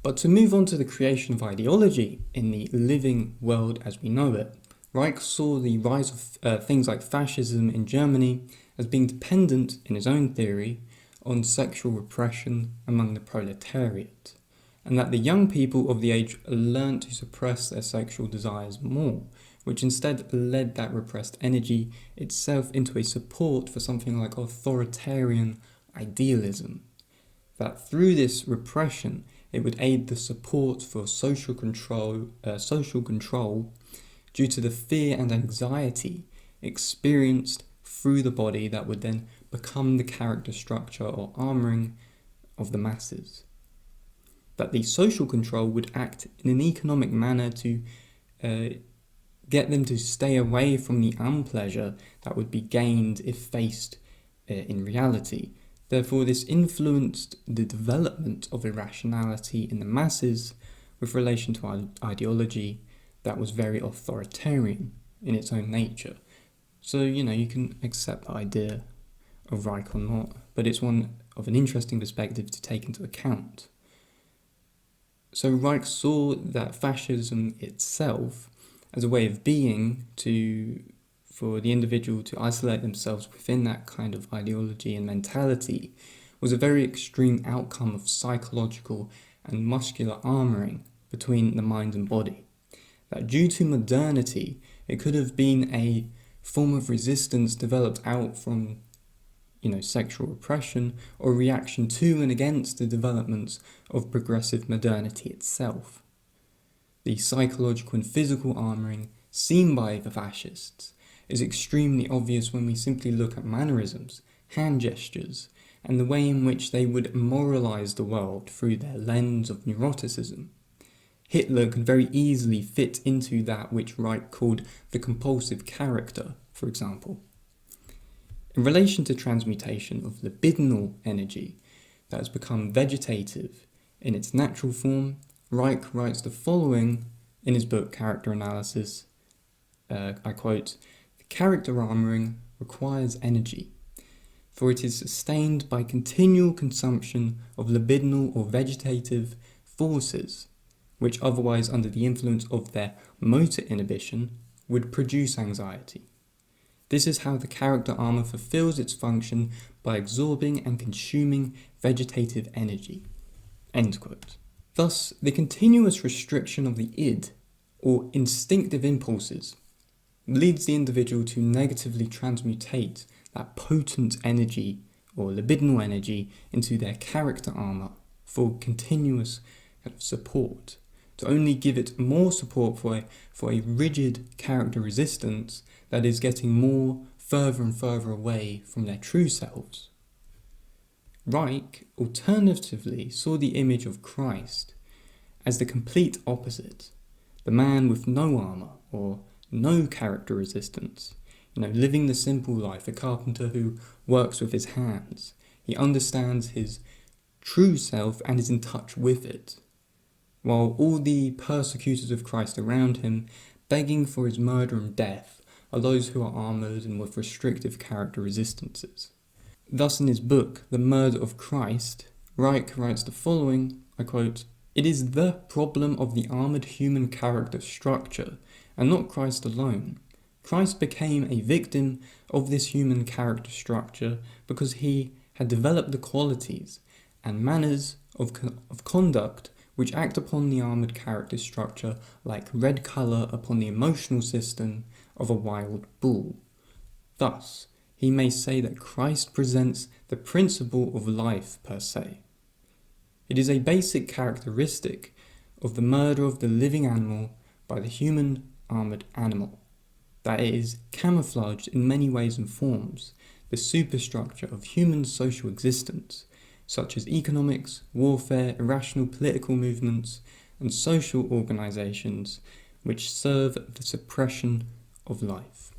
But to move on to the creation of ideology in the living world as we know it, Reich saw the rise of things like fascism in Germany as being dependent, in his own theory, on sexual repression among the proletariat, and that the young people of the age learned to suppress their sexual desires more, which instead led that repressed energy itself into a support for something like authoritarian idealism. That through this repression, it would aid the support for social control due to the fear and anxiety experienced through the body that would then become the character structure or armouring of the masses. That the social control would act in an economic manner to get them to stay away from the unpleasure that would be gained if faced in reality. Therefore, this influenced the development of irrationality in the masses with relation to ideology that was very authoritarian in its own nature. So, you can accept the idea of Reich or not, but it's one of an interesting perspective to take into account. So Reich saw that fascism itself as a way of being for the individual to isolate themselves within that kind of ideology and mentality was a very extreme outcome of psychological and muscular armouring between the mind and body. That due to modernity, it could have been a form of resistance developed out from sexual repression or reaction to and against the developments of progressive modernity itself. The psychological and physical armouring seen by the fascists is extremely obvious when we simply look at mannerisms, hand gestures, and the way in which they would moralise the world through their lens of neuroticism. Hitler could very easily fit into that which Reich called the compulsive character, for example. In relation to transmutation of libidinal energy that has become vegetative in its natural form, Reich writes the following in his book Character Analysis, I quote, "The character armouring requires energy, for it is sustained by continual consumption of libidinal or vegetative forces, which otherwise under the influence of their motor inhibition would produce anxiety. This is how the character armour fulfills its function by absorbing and consuming vegetative energy." End quote. Thus, the continuous restriction of the id, or instinctive impulses, leads the individual to negatively transmutate that potent energy or libidinal energy into their character armour for continuous support, to only give it more support for a rigid character resistance that is getting more further and further away from their true selves. Reich alternatively saw the image of Christ as the complete opposite, the man with no armour or no character resistance, living the simple life, a carpenter who works with his hands. He understands his true self and is in touch with it, while all the persecutors of Christ around him, begging for his murder and death, are those who are armoured and with restrictive character resistances. Thus in his book, The Murder of Christ, Reich writes the following, I quote, "It is the problem of the armoured human character structure, and not Christ alone. Christ became a victim of this human character structure because he had developed the qualities and manners of conduct which act upon the armoured character structure like red colour upon the emotional system of a wild bull. Thus, he may say that Christ presents the principle of life per se. It is a basic characteristic of the murder of the living animal by the human armoured animal, that it is camouflaged in many ways and forms, the superstructure of human social existence, such as economics, warfare, irrational political movements, and social organisations which serve the suppression of life."